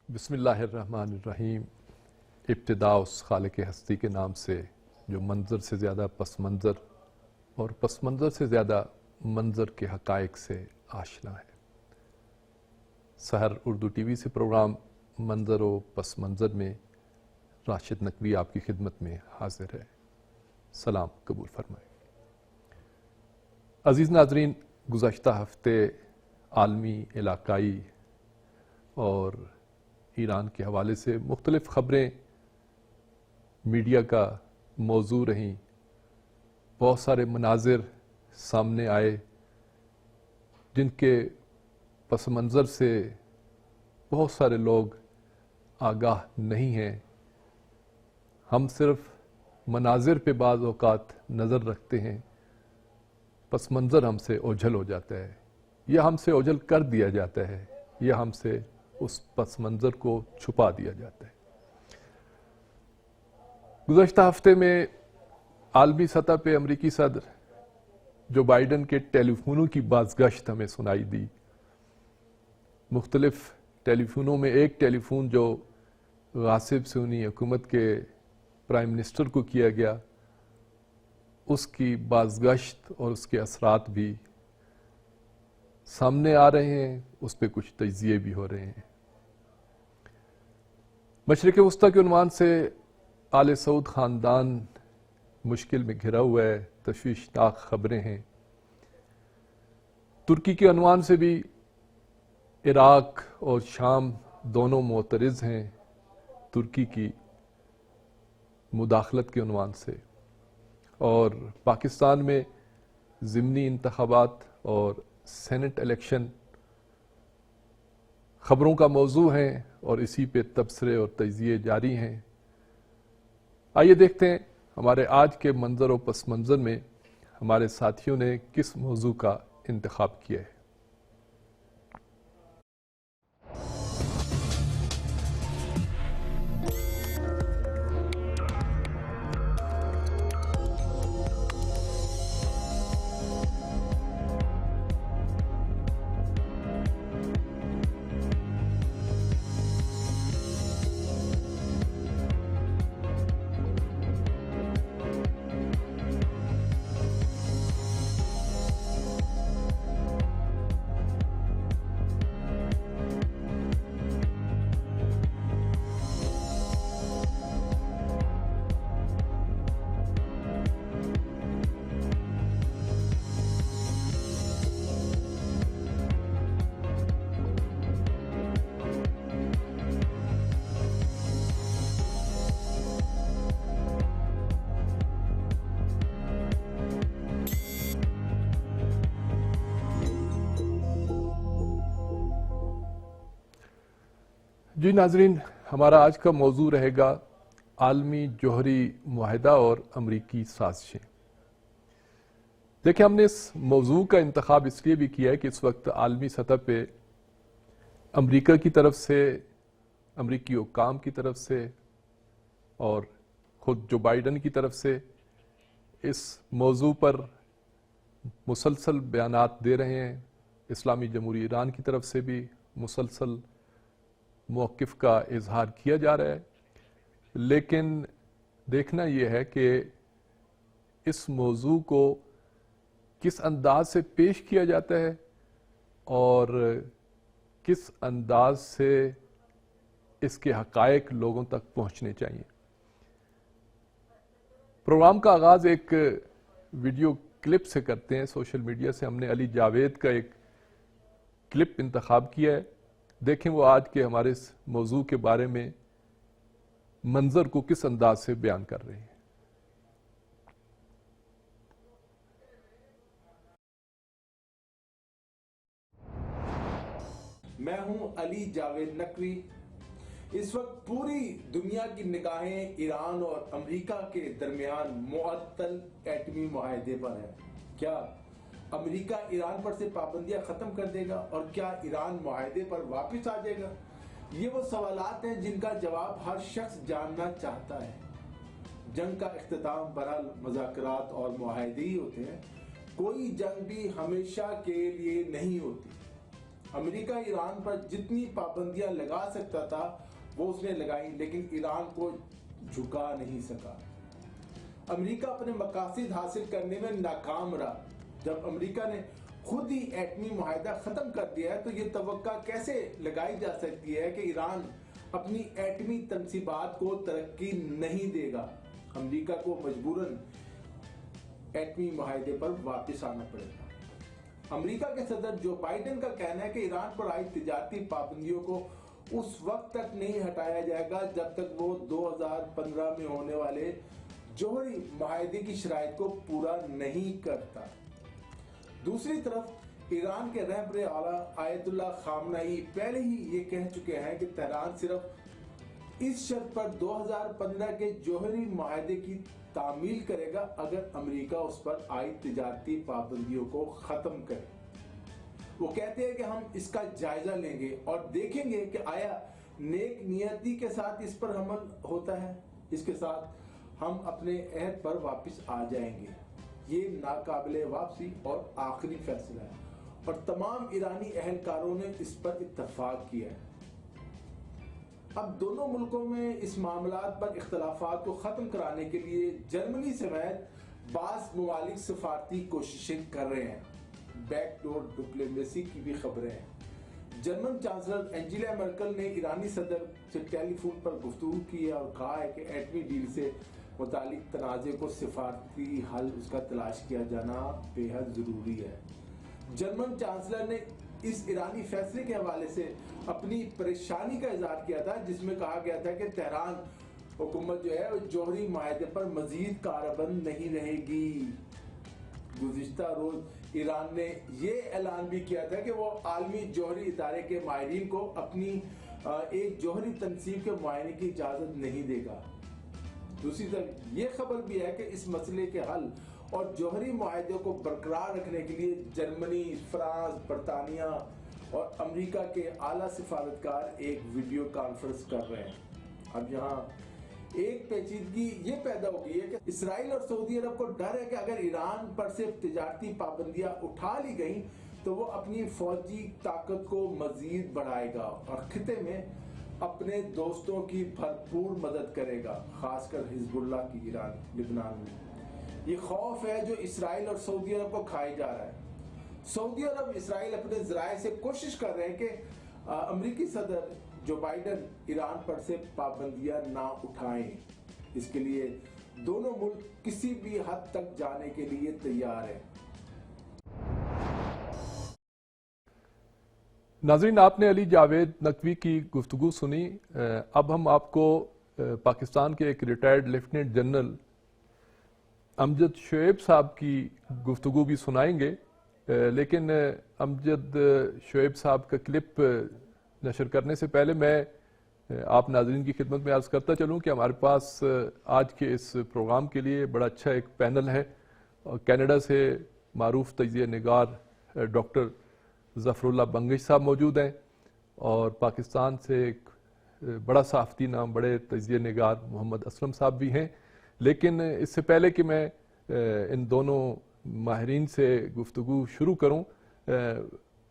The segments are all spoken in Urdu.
بسم اللہ الرحمن الرحیم۔ ابتدا اس خالق ہستی کے نام سے جو منظر سے زیادہ پس منظر اور پس منظر سے زیادہ منظر کے حقائق سے آشنا ہے۔ سحر اردو ٹی وی سے پروگرام منظر و پس منظر میں راشد نقوی آپ کی خدمت میں حاضر ہے۔ سلام قبول فرمائیں۔ عزیز ناظرین، گزشتہ ہفتے عالمی، علاقائی اور ایران کے حوالے سے مختلف خبریں میڈیا کا موضوع رہیں، بہت سارے مناظر سامنے آئے جن کے پس منظر سے بہت سارے لوگ آگاہ نہیں ہیں۔ ہم صرف مناظر پہ بعض اوقات نظر رکھتے ہیں، پس منظر ہم سے اوجھل ہو جاتا ہے، یا ہم سے اوجھل کر دیا جاتا ہے، یا ہم سے اس پس منظر کو چھپا دیا جاتا ہے۔ گزشتہ ہفتے میں عالمی سطح پہ امریکی صدر جو بائیڈن کے ٹیلی فونوں کی بازگشت ہمیں سنائی دی۔ مختلف ٹیلی فونوں میں ایک ٹیلی فون جو غاصب سونی حکومت کے پرائم منسٹر کو کیا گیا، اس کی بازگشت اور اس کے اثرات بھی سامنے آ رہے ہیں، اس پہ کچھ تجزیے بھی ہو رہے ہیں۔ مشرق وسطیٰ کے عنوان سے آل سعود خاندان مشکل میں گھرا ہوا ہے، تشویشناک خبریں ہیں۔ ترکی کے عنوان سے بھی عراق اور شام دونوں معترض ہیں ترکی کی مداخلت کے عنوان سے، اور پاکستان میں ضمنی انتخابات اور سینٹ الیکشن خبروں کا موضوع ہیں، اور اسی پہ تبصرے اور تجزیے جاری ہیں۔ آئیے دیکھتے ہیں ہمارے آج کے منظر و پس منظر میں ہمارے ساتھیوں نے کس موضوع کا انتخاب کیا ہے۔ جی ناظرین، ہمارا آج کا موضوع رہے گا عالمی جوہری معاہدہ اور امریکی سازشیں۔ دیکھیں، ہم نے اس موضوع کا انتخاب اس لیے بھی کیا ہے کہ اس وقت عالمی سطح پہ امریکہ کی طرف سے، امریکی حکام کی طرف سے اور خود جو بائیڈن کی طرف سے اس موضوع پر مسلسل بیانات دے رہے ہیں۔ اسلامی جمہوریہ ایران کی طرف سے بھی مسلسل موقف کا اظہار کیا جا رہا ہے، لیکن دیکھنا یہ ہے کہ اس موضوع کو کس انداز سے پیش کیا جاتا ہے اور کس انداز سے اس کے حقائق لوگوں تک پہنچنے چاہیے۔ پروگرام کا آغاز ایک ویڈیو کلپ سے کرتے ہیں۔ سوشل میڈیا سے ہم نے علی جاوید کا ایک کلپ انتخاب کیا ہے، دیکھیں وہ آج کے ہمارے اس موضوع کے بارے میں منظر کو کس انداز سے بیان کر رہے ہیں۔ ہوں علی جاوید نقوی۔ اس وقت پوری دنیا کی نگاہیں ایران اور امریکہ کے درمیان معطل ایٹمی معاہدے پر ہیں۔ کیا امریکہ ایران پر سے پابندیاں ختم کر دے گا اور کیا ایران معاہدے پر واپس آ جائے گا؟ یہ وہ سوالات ہیں جن کا جواب ہر شخص جاننا چاہتا ہے۔ جنگ کا اختتام بہرحال مذاکرات اور معاہدے ہی ہوتے ہیں، کوئی جنگ بھی ہمیشہ کے لیے نہیں ہوتی۔ امریکہ ایران پر جتنی پابندیاں لگا سکتا تھا وہ اس نے لگائی، لیکن ایران کو جھکا نہیں سکا۔ امریکہ اپنے مقاصد حاصل کرنے میں ناکام رہا۔ جب امریکہ نے خود ہی ایٹمی معاہدہ ختم کر دیا ہے تو یہ توقع کیسے لگائی جا سکتی ہے کہ ایران اپنی ایٹمی تنصیبات کو ترقی نہیں دے گا؟ امریکہ کو مجبوراً ایٹمی معاہدے پر واپس آنا پڑے گا۔ امریکہ کے صدر جو بائیڈن کا کہنا ہے کہ ایران پر عائد تجارتی پابندیوں کو اس وقت تک نہیں ہٹایا جائے گا جب تک وہ 2015 میں ہونے والے جوہری معاہدے کی شرائط کو پورا نہیں کرتا۔ دوسری طرف ایران کے رہبر اعلیٰ آیت اللہ خامنئی پہلے ہی یہ کہہ چکے ہیں کہ تہران صرف اس شرط پر 2015 کے جوہری معاہدے کی تعمیل کرے گا اگر امریکہ اس پر عائد تجارتی پابندیوں کو ختم کرے۔ وہ کہتے ہیں کہ ہم اس کا جائزہ لیں گے اور دیکھیں گے کہ آیا نیک نیتی کے ساتھ اس پر عمل ہوتا ہے۔ اس کے ساتھ ہم اپنے عہد پر واپس آ جائیں گے۔ یہ ناقابل واپسی اور آخری فیصلہ ہے اور تمام ایرانی اہلکاروں نے اس پر اتفاق کیا ہے۔ اب دونوں ملکوں میں اس معاملات پر اختلافات کو ختم کرانے کے لیے جرمنی سمیت بعض ممالک سفارتی کوششیں کر رہے ہیں۔ بیک ڈور ڈپلومیسی کی بھی خبریں ہیں۔ جرمن چانسلر انجیلا مرکل نے ایرانی صدر سے ٹیلی فون پر گفتگو کی ہے اور کہا ہے کہ ایٹمی ڈیل سے متعلق تنازع کو سفارتی حل اس کا تلاش کیا جانا بے حد ضروری ہے۔ جرمن چانسلر نے اس ایرانی فیصلے کے حوالے سے اپنی پریشانی کا اظہار کیا تھا، جس میں کہا گیا تھا کہ تہران حکومت جو ہے وہ جوہری معاہدے پر مزید کاربند نہیں رہے گی۔ گزشتہ روز ایران نے یہ اعلان بھی کیا تھا کہ وہ عالمی جوہری ادارے کے ماہرین کو اپنی ایک جوہری تنصیب کے معائنے کی اجازت نہیں دے گا۔ دوسری طرف یہ خبر بھی ہے کہ اس مسئلے کے حل اور جوہری معاہدے کو برقرار رکھنے کے لیے جرمنی، فرانس، برطانیہ اور امریکہ کے اعلیٰ سفارتکار ایک ویڈیو کانفرنس کر رہے ہیں۔ اب یہاں ایک پیچیدگی یہ پیدا ہو گئی ہے کہ اسرائیل اور سعودی عرب کو ڈر ہے کہ اگر ایران پر سے تجارتی پابندیاں اٹھا لی گئیں تو وہ اپنی فوجی طاقت کو مزید بڑھائے گا اور خطے میں اپنے دوستوں کی بھرپور مدد کرے گا، خاص کر حزب اللہ کی ایران لبنان میں۔ یہ خوف ہے جو اسرائیل اور سعودی عرب کو کھائے جا رہا ہے۔ سعودی عرب اسرائیل اپنے ذرائع سے کوشش کر رہے ہیں کہ امریکی صدر جو بائیڈن ایران پر سے پابندیاں نہ اٹھائیں۔ اس کے لیے دونوں ملک کسی بھی حد تک جانے کے لیے تیار ہیں۔ ناظرین، آپ نے علی جاوید نقوی کی گفتگو سنی۔ اب ہم آپ کو پاکستان کے ایک ریٹائرڈ لیفٹیننٹ جنرل امجد شعیب صاحب کی گفتگو بھی سنائیں گے، لیکن امجد شعیب صاحب کا کلپ نشر کرنے سے پہلے میں آپ ناظرین کی خدمت میں عرض کرتا چلوں کہ ہمارے پاس آج کے اس پروگرام کے لیے بڑا اچھا ایک پینل ہے۔ کینیڈا سے معروف تجزیہ نگار ڈاکٹر ظفر اللہ بنگش صاحب موجود ہیں اور پاکستان سے ایک بڑا صحافتی نام بڑے تجزیہ نگار محمد اسلم صاحب بھی ہیں۔ لیکن اس سے پہلے کہ میں ان دونوں ماہرین سے گفتگو شروع کروں،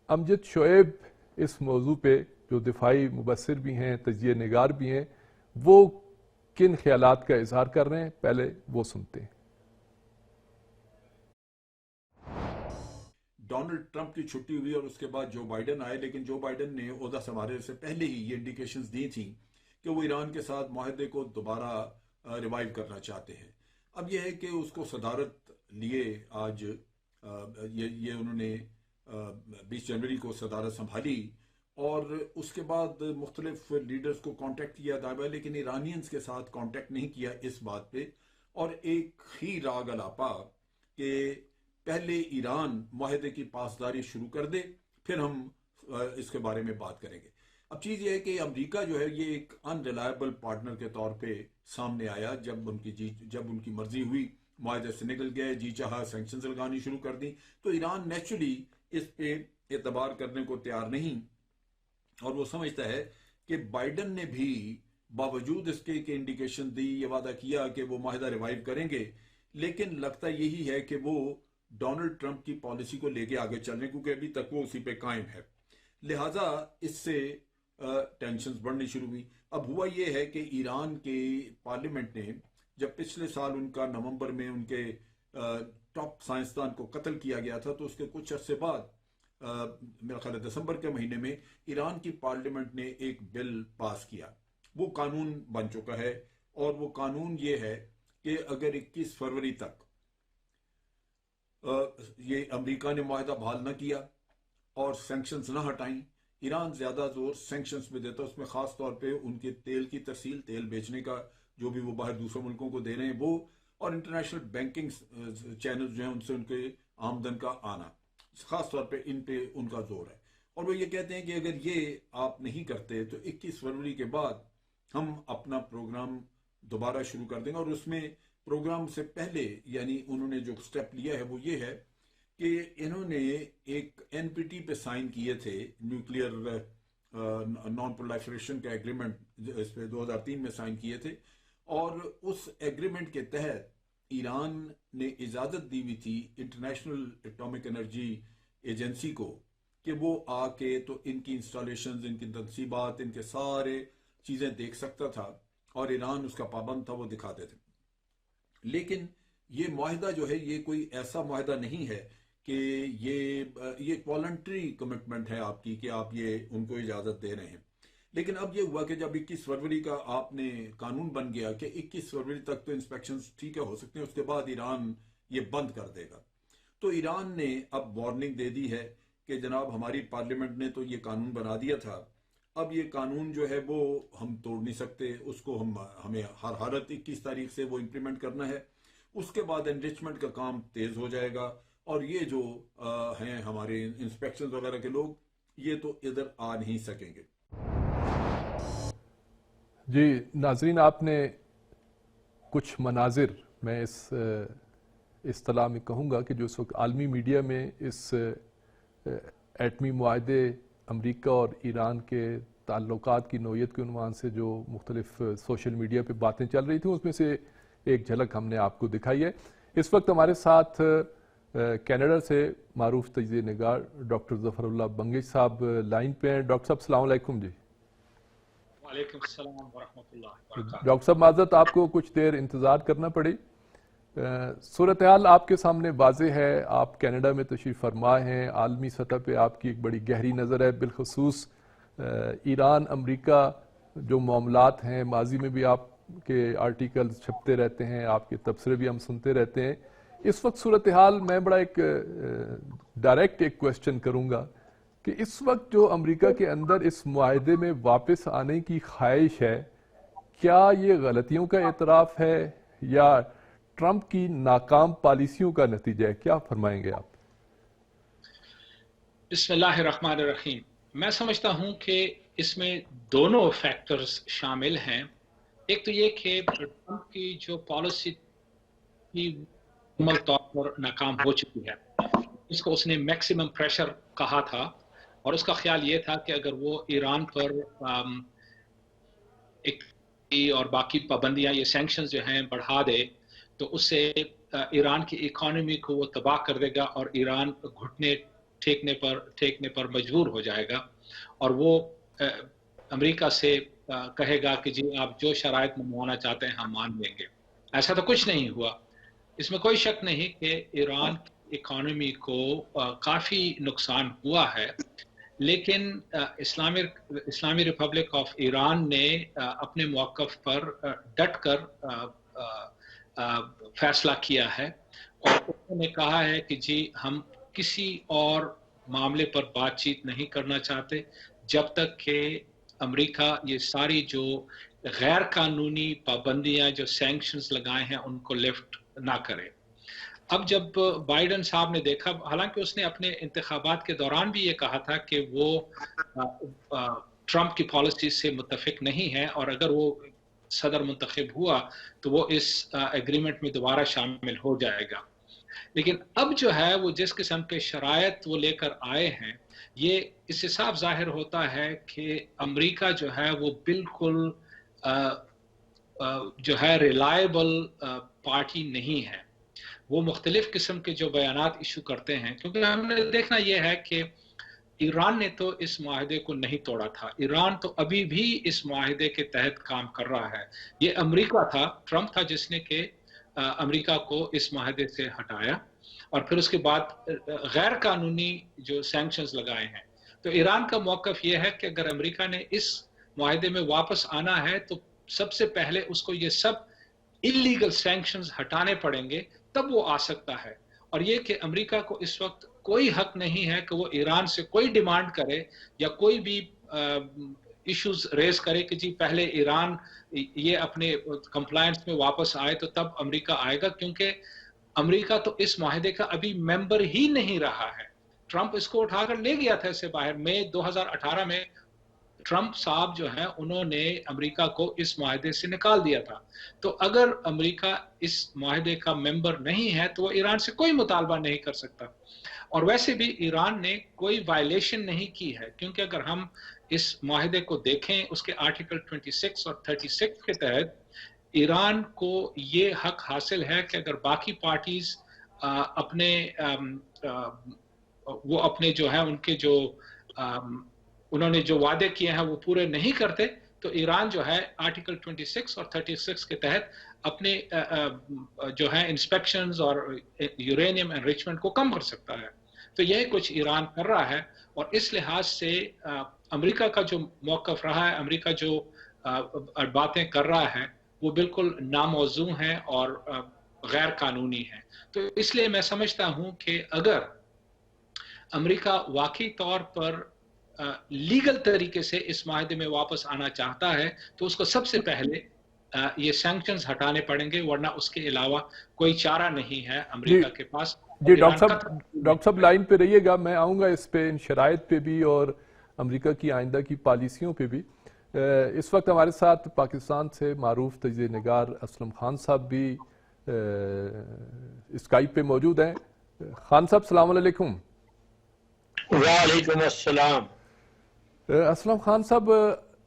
امجد شعیب اس موضوع پہ جو دفاعی مبصر بھی ہیں، تجزیہ نگار بھی ہیں، وہ کن خیالات کا اظہار کر رہے ہیں، پہلے وہ سنتے ہیں۔ ڈونلڈ ٹرمپ کی چھٹی ہوئی اور اس کے بعد جو بائیڈن آئے، لیکن جو بائیڈن نے عہدہ سنبھالنے سے پہلے ہی یہ انڈیکیشنز دی تھیں کہ وہ ایران کے ساتھ معاہدے کو دوبارہ ریوائیو کرنا چاہتے ہیں۔ اب یہ ہے کہ اس کو صدارت لیے آج یہ انہوں نے 20 جنوری کو صدارت سنبھالی اور اس کے بعد مختلف لیڈرز کو کانٹیکٹ کیا دائبہ، لیکن ایرانینز کے ساتھ کانٹیکٹ نہیں کیا اس بات پہ، اور ایک ہی راگ الاپا کہ پہلے ایران معاہدے کی پاسداری شروع کر دے، پھر ہم اس کے بارے میں بات کریں گے. اب چیز یہ ہے کہ امریکہ جو ہے یہ ایک ان ریلائبل پارٹنر کے طور پہ سامنے آیا جب ان کی مرضی ہوئی معاہدے سے نکل گئے, جی چاہا سینکشنز لگانی شروع کر دی. تو ایران نیچرلی اس پہ اعتبار کرنے کو تیار نہیں, اور وہ سمجھتا ہے کہ بائیڈن نے بھی باوجود اس کے انڈیکیشن دی, یہ وعدہ کیا کہ وہ معاہدہ ریوائیو کریں گے, لیکن لگتا یہی ہے کہ وہ ڈونلڈ ٹرمپ کی پالیسی کو لے کے آگے چل رہے ہیں, کیونکہ ابھی تک وہ اسی پہ قائم ہے. لہٰذا اس سے ٹینشنز بڑھنی شروع ہوئی. اب ہوا یہ ہے کہ ایران کے پارلیمنٹ نے جب پچھلے سال ان کا نومبر میں ان کے ٹاپ سائنسدان کو قتل کیا گیا تھا, تو اس کے کچھ عرصے بعد میرا خیال ہے دسمبر کے مہینے میں ایران کی پارلیمنٹ نے ایک بل پاس کیا. وہ قانون بن چکا ہے, اور وہ قانون یہ ہے کہ اگر 21 فروری تک یہ امریکہ نے معاہدہ بحال نہ کیا اور سینکشنز نہ ہٹائیں, ایران زیادہ زور سینکشنز میں دیتا ہے, اس میں خاص طور پہ ان کے تیل کی ترسیل, تیل بیچنے کا جو بھی وہ باہر دوسرے ملکوں کو دے رہے ہیں وہ, اور انٹرنیشنل بینکنگ چینل جو ہیں ان سے ان کے آمدن کا آنا, خاص طور پہ ان پہ ان کا زور ہے. اور وہ یہ کہتے ہیں کہ اگر یہ آپ نہیں کرتے تو 21 فروری کے بعد ہم اپنا پروگرام دوبارہ شروع کر دیں گے. اور اس میں پروگرام سے پہلے یعنی انہوں نے جو سٹیپ لیا ہے وہ یہ ہے کہ انہوں نے ایک NPT پہ سائن کیے تھے, نیوکلیئر نان پرولیفریشن کا ایگریمنٹ, اس پہ 2003 میں سائن کیے تھے, اور اس ایگریمنٹ کے تحت ایران نے اجازت دی ہوئی تھی انٹرنیشنل اٹامک انرجی ایجنسی کو کہ وہ آ کے تو ان کی انسٹالیشنز, ان کی تنصیبات, ان کے سارے چیزیں دیکھ سکتا تھا, اور ایران اس کا پابند تھا, وہ دکھاتے تھے. لیکن یہ معاہدہ جو ہے یہ کوئی ایسا معاہدہ نہیں ہے کہ یہ والنٹری کمٹمنٹ ہے آپ کی کہ آپ یہ ان کو اجازت دے رہے ہیں. لیکن اب یہ ہوا کہ جب 21 فروری کا آپ نے قانون بن گیا کہ 21 فروری تک تو انسپیکشنز ٹھیک ہے ہو سکتے ہیں, اس کے بعد ایران یہ بند کر دے گا. تو ایران نے اب وارننگ دے دی ہے کہ جناب ہماری پارلیمنٹ نے تو یہ قانون بنا دیا تھا, اب یہ قانون جو ہے وہ ہم توڑ نہیں سکتے, اس کو ہمیں ہر حالت 21 تاریخ سے وہ امپلیمنٹ کرنا ہے. اس کے بعد انریچمنٹ کا کام تیز ہو جائے گا, اور یہ جو ہیں ہمارے انسپیکشن وغیرہ کے لوگ یہ تو ادھر آ نہیں سکیں گے. جی ناظرین, آپ نے کچھ مناظر میں اس اصطلاح میں کہوں گا کہ جو اس وقت عالمی میڈیا میں اس ایٹمی معاہدے امریکہ اور ایران کے تعلقات کی نوعیت کے عنوان سے جو مختلف سوشل میڈیا پہ باتیں چل رہی تھیں اس میں سے ایک جھلک ہم نے آپ کو دکھائی ہے. اس وقت ہمارے ساتھ کینیڈا سے معروف تجزیہ نگار ڈاکٹر ظفر اللہ بنگش صاحب لائن پہ ہیں. ڈاکٹر صاحب السلام علیکم. جی وعلیکم السلام ورحمۃ اللہ وبرکاتہ. ڈاکٹر صاحب معذرت آپ کو کچھ دیر انتظار کرنا پڑی. صورتحال آپ کے سامنے واضح ہے, آپ کینیڈا میں تشریف فرما ہیں, عالمی سطح پہ آپ کی ایک بڑی گہری نظر ہے, بالخصوص ایران امریکہ جو معاملات ہیں, ماضی میں بھی آپ کے آرٹیکلز چھپتے رہتے ہیں, آپ کے تبصرے بھی ہم سنتے رہتے ہیں. اس وقت صورتحال میں بڑا ایک ڈائریکٹ ایک کویسچن کروں گا کہ اس وقت جو امریکہ کے اندر اس معاہدے میں واپس آنے کی خواہش ہے, کیا یہ غلطیوں کا اعتراف ہے یا ٹرمپ کی ناکام پالیسیوں کا نتیجہ ہے؟ کیا فرمائیں گے آپ؟ بسم اللہ الرحمن الرحیم. میں سمجھتا ہوں کہ اس میں دونوں فیکٹرز شامل ہیں. ایک تو یہ کہ ٹرمپ کی جو پالیسی کی مکمل طور پر ناکام ہو چکی ہے, اس کو اس نے میکسیمم پریشر کہا تھا, اور اس کا خیال یہ تھا کہ اگر وہ ایران پر اور باقی پابندیاں, یہ سینکشنز جو ہیں بڑھا دے تو اس سے ایران کی اکانومی کو وہ تباہ کر دے گا, اور ایران گھٹنے ٹیکنے پر مجبور ہو جائے گا, اور وہ امریکہ سے کہے گا کہ جی آپ جو شرائط منوانا چاہتے ہیں ہم مان لیں گے. ایسا تو کچھ نہیں ہوا. اس میں کوئی شک نہیں کہ ایران کی اکانومی کو کافی نقصان ہوا ہے, لیکن اسلامی ریپبلک آف ایران نے اپنے موقف پر ڈٹ کر فیصلہ کیا ہے, اور انہوں نے کہا ہے کہ جی ہم کسی اور معاملے پر بات چیت نہیں کرنا چاہتے جب تک کہ امریکہ یہ ساری جو غیر قانونی پابندیاں جو سینکشنز لگائے ہیں ان کو لفٹ نہ کرے. اب جب بائیڈن صاحب نے دیکھا، حالانکہ اس نے اپنے انتخابات کے دوران بھی یہ کہا تھا کہ وہ ٹرمپ کی پالیسی سے متفق نہیں ہے، اور اگر وہ صدر منتخب ہوا تو وہ اس ایگریمنٹ میں دوبارہ شامل ہو جائے گا، لیکن اب جو ہے وہ جس قسم کے شرائط وہ لے کر آئے ہیں، یہ اس سے صاف ظاہر ہوتا ہے کہ امریکہ جو ہے وہ بالکل جو ہے ریلائبل پارٹی نہیں ہے۔ وہ مختلف قسم کے جو بیانات ایشو کرتے ہیں، کیونکہ ہم نے دیکھنا یہ ہے کہ ایران نے تو اس معاہدے کو نہیں توڑا تھا، ایران تو ابھی بھی اس معاہدے کے تحت کام کر رہا ہے۔ یہ امریکہ تھا، ٹرمپ تھا جس نے کہ امریکہ کو اس معاہدے سے ہٹایا، اور پھر اس کے بعد غیر قانونی جو سینکشنز لگائے ہیں۔ تو ایران کا موقف یہ ہے کہ اگر امریکہ نے اس معاہدے میں واپس آنا ہے تو سب سے پہلے اس کو یہ سب اللیگل سینکشنز ہٹانے پڑیں گے، تب وہ آ سکتا ہے۔ اور یہ کہ امریکہ کو اس وقت کوئی حق نہیں ہے کہ وہ ایران سے کوئی ڈیمانڈ کرے یا کوئی بھی ایشوز ریز کرے کہ جی پہلے ایران یہ اپنے کمپلائنس میں واپس آئے تو تب امریکہ آئے گا، کیونکہ امریکہ تو اس معاہدے کا ابھی ممبر ہی نہیں رہا ہے۔ ٹرمپ اس کو اٹھا کر لے گیا تھا اسے باہر، مئی 2018 میں ٹرمپ صاحب جو ہیں انہوں نے امریکہ کو اس معاہدے سے نکال دیا تھا۔ تو اگر امریکہ اس معاہدے کا ممبر نہیں ہے تو وہ ایران سے کوئی مطالبہ نہیں کر سکتا، اور ویسے بھی ایران نے کوئی وائلیشن نہیں کی ہے، کیونکہ اگر ہم اس معاہدے کو دیکھیں اس کے آرٹیکل 26 اور 36 کے تحت ایران کو یہ حق حاصل ہے کہ اگر باقی پارٹیز وہ اپنے جو ہے ان کے جو انہوں نے جو وعدے کیے ہیں وہ پورے نہیں کرتے تو ایران جو ہے آرٹیکل 26 اور 36 کے تحت اپنے جو ہے انسپیکشنز اور یورینیم انریچمنٹ کو کم کر سکتا ہے۔ تو یہی کچھ ایران کر رہا ہے، اور اس لحاظ سے امریکہ کا جو موقف رہا ہے، امریکہ جو باتیں کر رہا ہے وہ بالکل ناموزوں ہیں اور غیر قانونی ہیں۔ تو اس لیے میں سمجھتا ہوں کہ اگر امریکہ واقعی طور پر لیگل طریقے سے اس معاہدے میں واپس آنا چاہتا ہے تو اس کو سب سے پہلے یہ سینکشنز ہٹانے پڑیں گے، ورنہ اس کے علاوہ کوئی چارہ نہیں ہے امریکہ کے پاس۔ جی ڈاکٹر صاحب لائن پہ رہیے گا، میں آؤں گا اس پہ، ان شرائط پہ بھی اور امریکہ کی آئندہ کی پالیسیوں پہ بھی۔ اس وقت ہمارے ساتھ پاکستان سے معروف تجزیہ نگار اسلم خان صاحب بھی اسکائپ پہ موجود ہیں۔ خان صاحب السلام علیکم۔ وعلیکم السلام۔ اسلم خان صاحب،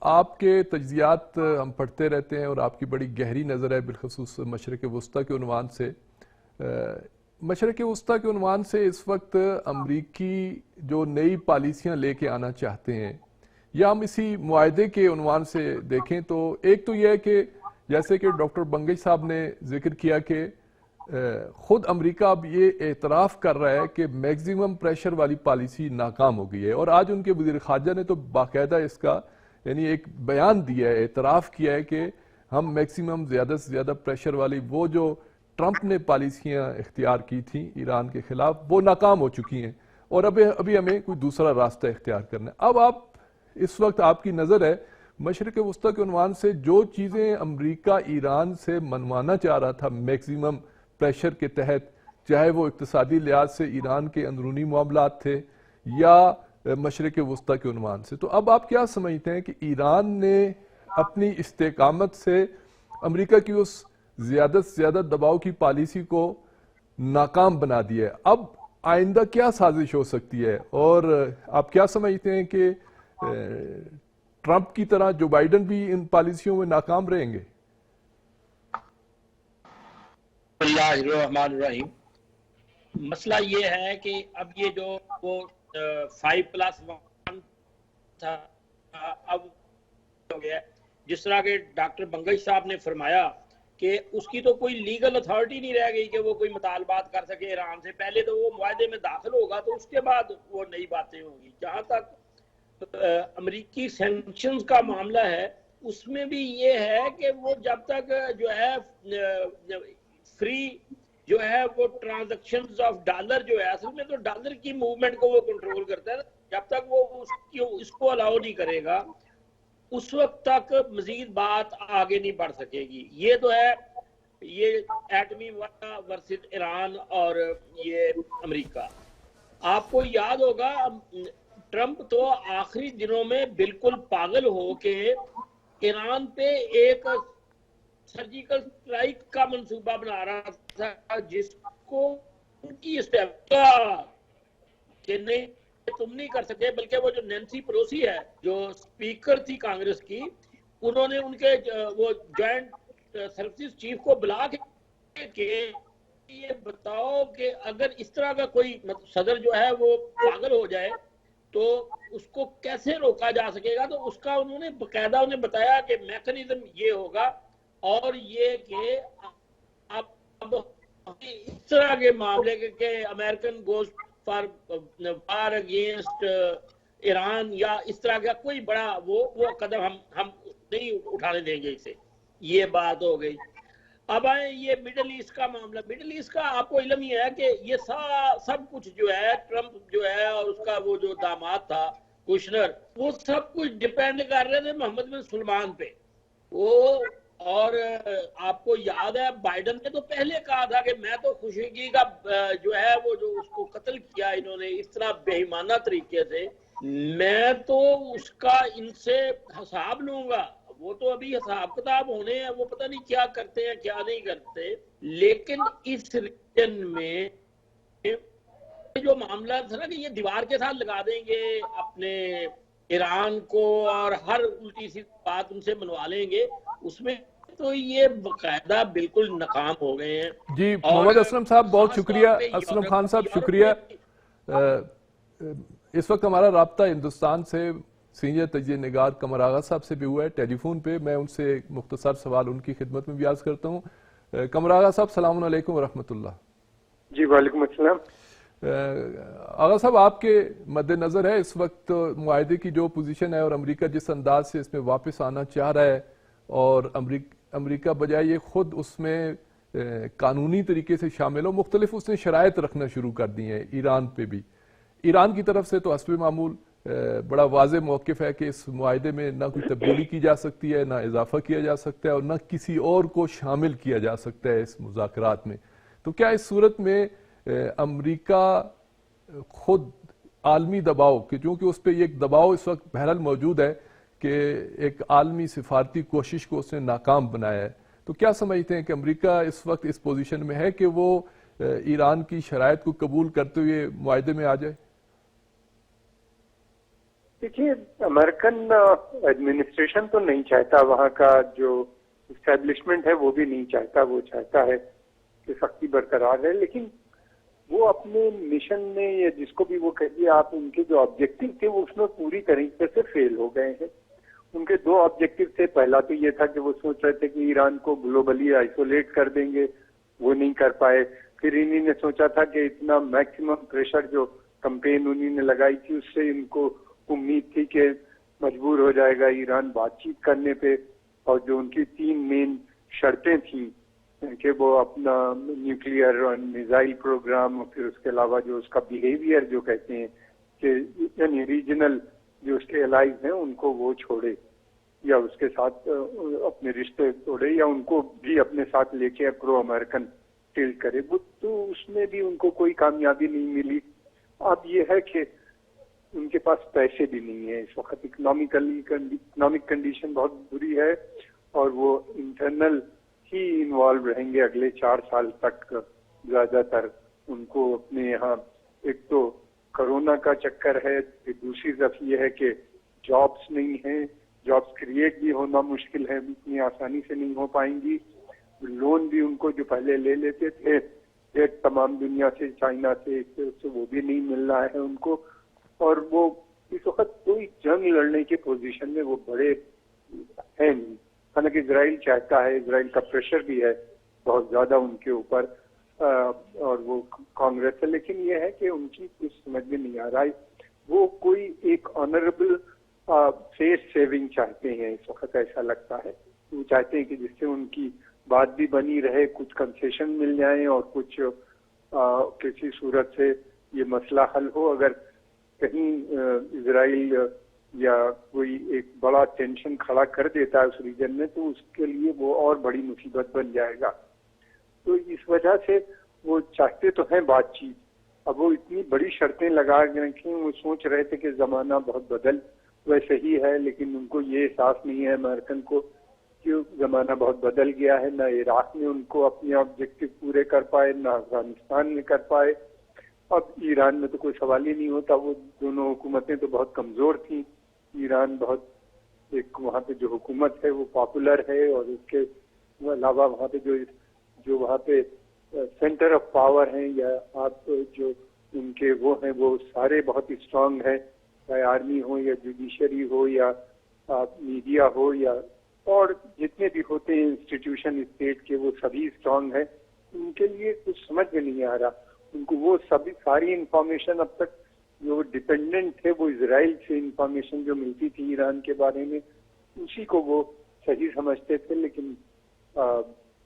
آپ کے تجزیات ہم پڑھتے رہتے ہیں اور آپ کی بڑی گہری نظر ہے، بالخصوص مشرق وسطیٰ کے عنوان سے۔ مشرق وسطیٰ کے عنوان سے اس وقت امریکی جو نئی پالیسیاں لے کے آنا چاہتے ہیں، یا ہم اسی معاہدے کے عنوان سے دیکھیں تو ایک تو یہ ہے کہ جیسے کہ ڈاکٹر بنگش صاحب نے ذکر کیا کہ خود امریکہ اب یہ اعتراف کر رہا ہے کہ میکزیمم پریشر والی پالیسی ناکام ہو گئی ہے، اور آج ان کے وزیر خارجہ نے تو باقاعدہ اس کا یعنی ایک بیان دیا ہے، اعتراف کیا ہے کہ ہم میکسیمم زیادہ سے زیادہ پریشر والی وہ جو ٹرمپ نے پالیسیاں اختیار کی تھیں ایران کے خلاف وہ ناکام ہو چکی ہیں، اور ابھی ہمیں کوئی دوسرا راستہ اختیار کرنا ہے۔ اب آپ اس وقت آپ کی نظر ہے مشرق وسطیٰ کے عنوان سے جو چیزیں امریکہ ایران سے منوانا چاہ رہا تھا میکسیمم پریشر کے تحت، چاہے وہ اقتصادی لحاظ سے ایران کے اندرونی معاملات تھے یا مشرق وسطیٰ کے عنوان سے، تو اب آپ کیا سمجھتے ہیں کہ ایران نے اپنی استقامت سے امریکہ کی اس زیادہ سے زیادہ دباؤ کی پالیسی کو ناکام بنا دیا ہے؟ اب آئندہ کیا سازش ہو سکتی ہے، اور آپ کیا سمجھتے ہیں کہ ٹرمپ کی طرح جو بائیڈن بھی ان پالیسیوں میں ناکام رہیں گے؟ اللہ الرحمن الرحیم۔ مسئلہ یہ ہے کہ اب یہ جو وہ 5+1 تھا اب ہو گیا، جس طرح کہ ڈاکٹر بنگش صاحب نے فرمایا کہ اس کی تو کوئی لیگل اتھارٹی نہیں رہ گئی کہ وہ کوئی مطالبات کر سکے ایران سے، پہلے تو وہ معاہدے میں داخل ہوگا تو اس کے بعد وہ نئی باتیں ہوں گی۔ جہاں تک امریکی سینکشنز کا معاملہ ہے اس میں بھی یہ ہے کہ وہ جب تک جو ہے فری جو ہے وہ ٹرانزیکشنز آف ڈالر جو ہے، اصل میں تو ڈالر کی موومنٹ کو وہ کنٹرول کرتا ہے، جب تک وہ اس کو الاؤ نہیں کرے گا اس وقت تک مزید بات آگے نہیں بڑھ سکے گی۔ یہ تو ہے یہ ایٹمی ورسز ایران اور یہ امریکہ. آپ کو یاد ہوگا ٹرمپ تو آخری دنوں میں بالکل پاگل ہو کے ایران پہ ایک سرجیکل اسٹرائک کا منصوبہ بنا رہا تھا جس کو ان کی کہ نہیں تم نہیں کر سکے، بلکہ وہ جو نینسی پلوسی ہے جو اسپیکر تھی کانگریس کی، انہوں نے ان کے وہ جوائنٹ سروسز چیف کو بلا کے کہ یہ بتاؤ کہ اگر اس طرح کا کوئی صدر جو ہے وہ پاگل ہو جائے تو اس کو کیسے روکا جا سکے گا. تو اس کا انہوں نے باقاعدہ انہیں بتایا کہ میکنزم یہ ہوگا اور یہ کہ اب اس طرح کے معاملے کہ American goes for war against Iran یا اس طرح کا کوئی بڑا وہ قدم ہم نہیں اٹھانے دیں گے اسے. یہ بات ہو گئی. اب آئیں یہ مڈل ایسٹ کا معاملہ. مڈل ایسٹ کا آپ کو علم یہ ہے کہ یہ سب کچھ جو ہے ٹرمپ جو ہے اور اس کا وہ جو داماد تھا کشنر، وہ سب کچھ ڈیپینڈ کر رہے تھے محمد بن سلمان پہ. وہ اور آپ کو یاد ہے بائیڈن نے تو پہلے کہا تھا کہ میں تو خشوگی کا جو ہے وہ جو اس کو قتل کیا انہوں نے اس طرح بے ایمانہ طریقے سے، میں تو اس کا ان سے حساب لوں گا. وہ تو ابھی حساب کتاب ہونے ہیں، وہ پتہ نہیں کیا کرتے ہیں کیا نہیں کرتے. لیکن اس ریجن میں جو معاملہ تھا نا کہ یہ دیوار کے ساتھ لگا دیں گے اپنے ایران کو اور ہر الٹی سی بات ان سے منوا لیں گے، اس میں تو یہ باقاعدہ بالکل ناکام ہو گئے ہیں. جی محمد اسلم صاحب بہت شکریہ. اسلم خان صاحب شکریہ. اس وقت ہمارا رابطہ ہندوستان سے سینئر تجزیہ نگار قمر آغا صاحب سے بھی ہوا ہے ٹیلی فون پہ. میں ان سے ایک مختصر سوال ان کی خدمت میں بھی عرض کرتا ہوں. قمر آغا صاحب السلام علیکم ورحمۃ اللہ. جی وعلیکم السلام. آغا صاحب آپ کے مد نظر ہے اس وقت معاہدے کی جو پوزیشن ہے اور امریکہ جس انداز سے اس میں واپس آنا چاہ رہا ہے اور امریکہ بجائے یہ خود اس میں قانونی طریقے سے شامل ہو، مختلف اس نے شرائط رکھنا شروع کر دی ہیں ایران پہ بھی. ایران کی طرف سے تو حسب معمول بڑا واضح موقف ہے کہ اس معاہدے میں نہ کوئی تبدیلی کی جا سکتی ہے، نہ اضافہ کیا جا سکتا ہے اور نہ کسی اور کو شامل کیا جا سکتا ہے اس مذاکرات میں. تو کیا اس صورت میں امریکہ خود عالمی دباؤ کہ چونکہ اس پہ ایک دباؤ اس وقت بہرحال موجود ہے کہ ایک عالمی سفارتی کوشش کو اس نے ناکام بنایا ہے، تو کیا سمجھتے ہیں کہ امریکہ اس وقت اس پوزیشن میں ہے کہ وہ ایران کی شرائط کو قبول کرتے ہوئے معاہدے میں آ جائے؟ دیکھیے امریکن ایڈمنسٹریشن تو نہیں چاہتا، وہاں کا جو اسٹیبلشمنٹ ہے وہ بھی نہیں چاہتا. وہ چاہتا ہے کہ سختی برقرار رہے، لیکن وہ اپنے مشن میں یا جس کو بھی وہ کہیے آپ، ان کے جو آبجیکٹو تھے وہ اس میں پوری طریقے سے فیل ہو گئے ہیں. ان کے دو آبجیکٹو تھے. پہلا تو یہ تھا کہ وہ سوچ رہے تھے کہ ایران کو گلوبلی آئسولیٹ کر دیں گے، وہ نہیں کر پائے. پھر انہی نے سوچا تھا کہ اتنا میکسیمم پریشر جو کمپین انہی نے لگائی تھی اس سے ان کو امید تھی کہ مجبور ہو جائے گا ایران بات چیت کرنے پہ. اور جو ان کی 3 مین شرطیں تھیں کہ وہ اپنا نیوکلیئر اور میزائل پروگرام اور پھر اس کے علاوہ جو اس کا بیہیویئر جو کہتے ہیں کہ یعنی ریجنل جو اس کے الائز ہیں ان کو وہ چھوڑے یا اس کے ساتھ اپنے رشتے توڑے یا ان کو بھی اپنے ساتھ لے کے پرو امریکن ٹلٹ کرے. وہ تو اس میں بھی ان کو کوئی کامیابی نہیں ملی. اب یہ ہے کہ ان کے پاس پیسے بھی نہیں ہیں اس وقت. اکنامک کنڈیشن بہت بری ہے اور وہ انٹرنل ہی انوالو رہیں گے اگلے 4 سال تک زیادہ تر. ان کو اپنے یہاں ایک تو کرونا کا چکر ہے، دوسری طرف یہ ہے کہ جابس نہیں ہیں، جابس کریٹ بھی ہونا مشکل ہے، اتنی آسانی سے نہیں ہو پائیں گی. لون بھی ان کو جو پہلے لے لیتے تھے ایک تمام دنیا سے، چائنا سے وہ بھی نہیں مل رہا ہے ان کو. اور وہ اس وقت کوئی جنگ لڑنے کی پوزیشن میں وہ بڑے ہیں نہیں. حالانکہ اسرائیل چاہتا ہے، اسرائیل کا پریشر بھی ہے بہت زیادہ ان کے اوپر اور وہ کانگریس ہے، لیکن یہ ہے کہ ان کی کچھ سمجھ میں نہیں آ رہا ہے. وہ کوئی ایک آنریبل فیس سیونگ چاہتے ہیں اس وقت، ایسا لگتا ہے. وہ چاہتے ہیں کہ جس سے ان کی بات بھی بنی رہے، کچھ کنسیشن مل جائیں اور کچھ کسی صورت سے یہ مسئلہ حل ہو. اگر کہیں اسرائیل یا کوئی ایک بڑا ٹینشن کھڑا کر دیتا ہے اس ریجن میں تو اس کے لیے وہ اور بڑی مصیبت بن جائے گا. تو اس وجہ سے وہ چاہتے تو ہیں بات چیت. اب وہ اتنی بڑی شرطیں لگا رکھیں, وہ سوچ رہے تھے کہ زمانہ بہت ویسے ہی ہے, لیکن ان کو یہ احساس نہیں ہے امریکن کو کہ زمانہ بہت بدل گیا ہے. نہ عراق میں ان کو اپنے آبجیکٹو پورے کر پائے, نہ افغانستان میں کر پائے. اب ایران میں تو کوئی سوال ہی نہیں ہوتا, وہ دونوں حکومتیں تو بہت کمزور تھیں. ایران بہت ایک وہاں پہ جو حکومت ہے وہ پاپولر ہے, اور اس کے علاوہ وہاں پہ جو وہاں پہ سینٹر آف پاور ہیں یا آپ جو ان کے وہ ہیں وہ سارے بہت اسٹرانگ ہیں, چاہے آرمی ہو یا جوڈیشری ہو یا میڈیا ہو یا اور جتنے بھی ہوتے ہیں انسٹیٹیوشن اسٹیٹ کے, وہ سبھی اسٹرانگ ہیں. ان کے لیے کچھ سمجھ میں نہیں آ رہا. ان کو وہ ساری انفارمیشن اب تک جو ڈپینڈنٹ تھے وہ اسرائیل سے انفارمیشن جو ملتی تھی ایران کے بارے میں, اسی کو وہ صحیح سمجھتے تھے, لیکن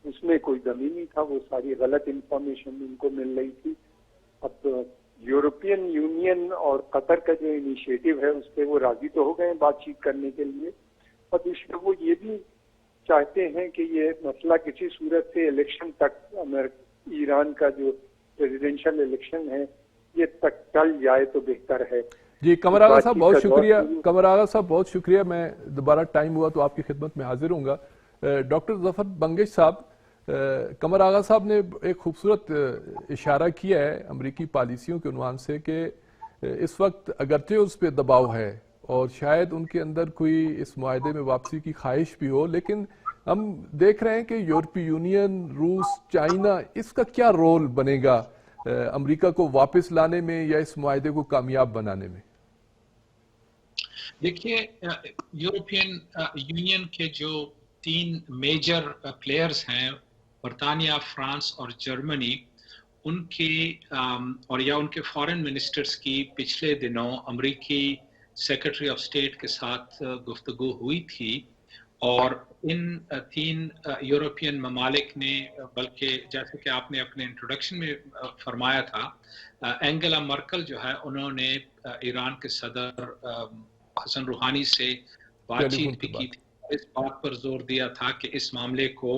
اس میں کوئی کمی نہیں تھا. وہ ساری غلط انفارمیشن ان کو مل رہی تھی. اب یورپین یونین اور قطر کا جو انیشیٹو ہے اس پہ وہ راضی تو ہو گئے ہیں بات چیت کرنے کے لیے, اور دوسرے وہ یہ بھی چاہتے ہیں کہ یہ مسئلہ کسی صورت سے الیکشن تک ایران کا جو پریزیڈینشل الیکشن ہے یہ تک ٹل جائے تو بہتر ہے. جی قمر آغا صاحب بہت شکریہ. قمر آغا صاحب بہت شکریہ. میں دوبارہ ٹائم ہوا تو آپ کی خدمت میں حاضر ہوں گا. ڈاکٹر ظفر بنگش صاحب, قمر آغا صاحب نے ایک خوبصورت اشارہ کیا ہے امریکی پالیسیوں کے عنوان سے کہ اس وقت اگرچہ اس پہ دباؤ ہے اور شاید ان کے اندر کوئی اس معاہدے میں واپسی کی خواہش بھی ہو, لیکن ہم دیکھ رہے ہیں کہ یورپی یونین, روس, چائنا, اس کا کیا رول بنے گا امریکہ کو واپس لانے میں یا اس معاہدے کو کامیاب بنانے میں؟ دیکھیے, یورپین یونین کے جو 3 میجر پلیئرز ہیں, برطانیہ, فرانس اور جرمنی, ان کی اور یا ان کے فارن منسٹرز کی پچھلے دنوں امریکی سیکرٹری آف اسٹیٹ کے ساتھ گفتگو ہوئی تھی, اور ان 3 یورپین ممالک نے, بلکہ جیسے کہ آپ نے اپنے انٹروڈکشن میں فرمایا تھا, اینگلا مرکل جو ہے انہوں نے ایران کے صدر حسن روحانی سے بات چیت بھی کی تھی, اس بات پر زور دیا تھا کہ اس معاملے کو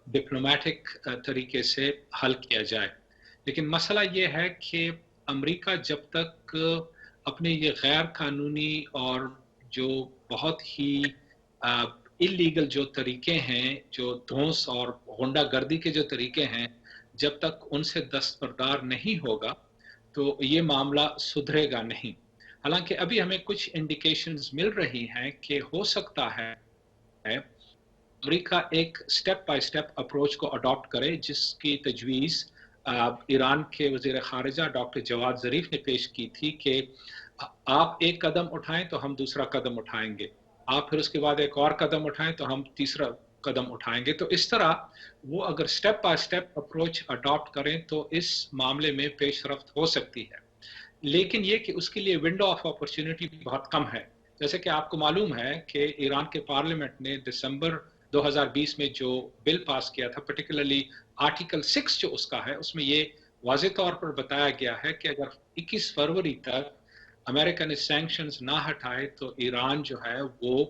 ڈپلومیٹک طریقے سے حل کیا جائے. لیکن مسئلہ یہ ہے کہ امریکہ جب تک اپنے یہ غیر قانونی اور جو بہت ہی اللیگل جو طریقے ہیں, جو دھونس اور غنڈہ گردی کے جو طریقے ہیں, جب تک ان سے دستبردار نہیں ہوگا تو یہ معاملہ سدھرے گا نہیں. حالانکہ ابھی ہمیں کچھ انڈیکیشنز مل رہی ہیں کہ ہو سکتا ہے امریکہ ایک سٹیپ بائی سٹیپ اپروچ کو اڈاپٹ کرے, جس کی تجویز ایران کے وزیر خارجہ ڈاکٹر جواد ظریف نے پیش کی تھی کہ آپ ایک قدم اٹھائیں تو ہم دوسرا قدم اٹھائیں گے, آپ پھر اس کے بعد ایک اور قدم اٹھائیں تو ہم تیسرا قدم اٹھائیں گے. تو اس طرح وہ اگر step by step approach adopt کریں تو اس معاملے میں پیش رفت ہو سکتی ہے. لیکن یہ کہ اس کے لیے ونڈو آف اپرچونٹی بہت کم ہے. جیسے کہ آپ کو معلوم ہے کہ ایران کے پارلیمنٹ نے دسمبر 2020 میں جو بل پاس کیا تھا, پرٹیکولرلی آرٹیکل 6 جو اس کا ہے, اس میں یہ واضح طور پر بتایا گیا ہے کہ اگر 21 فروری تک امریکہ نے سینکشنز نہ ہٹائے تو ایران جو ہے وہ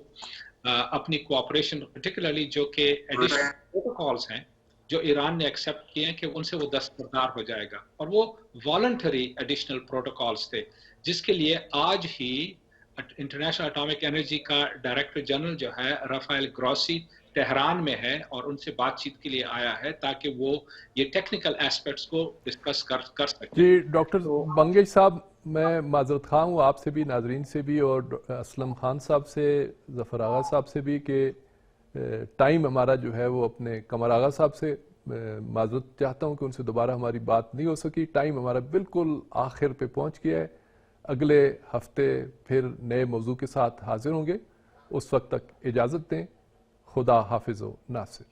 اپنی کوآپریشن, پرٹیکولرلی جو کہ ایڈیشنل پروٹوکالز ہیں جو ایران نے ایکسیپٹ کیے ہیں, کہ ان سے وہ دستبردار ہو جائے گا. اور وہ والنٹری ایڈیشنل پروٹوکالز تھے, جس کے لیے آج ہی انٹرنیشنل اٹامک انرجی کا ڈائریکٹر جنرل جو ہے رافائل گروسی تہران میں ہے, اور ان سے بات چیت کے لیے آیا ہے تاکہ وہ یہ ٹیکنیکل ایسپیکٹس کو ڈسکس کر سکیں. جی ڈاکٹر بنگش صاحب, میں معذرت خواہ ہوں آپ سے بھی, ناظرین سے بھی, اور اسلم خان صاحب سے, ظفر آغا صاحب سے بھی, کہ ٹائم ہمارا جو ہے وہ اپنے قمر آغا صاحب سے معذرت چاہتا ہوں کہ ان سے دوبارہ ہماری بات نہیں ہو سکی. ٹائم ہمارا بالکل آخر پہ پہنچ گیا ہے. اگلے ہفتے پھر نئے موضوع کے ساتھ حاضر ہوں گے. اس وقت تک اجازت دیں. خدا حافظ و ناصر.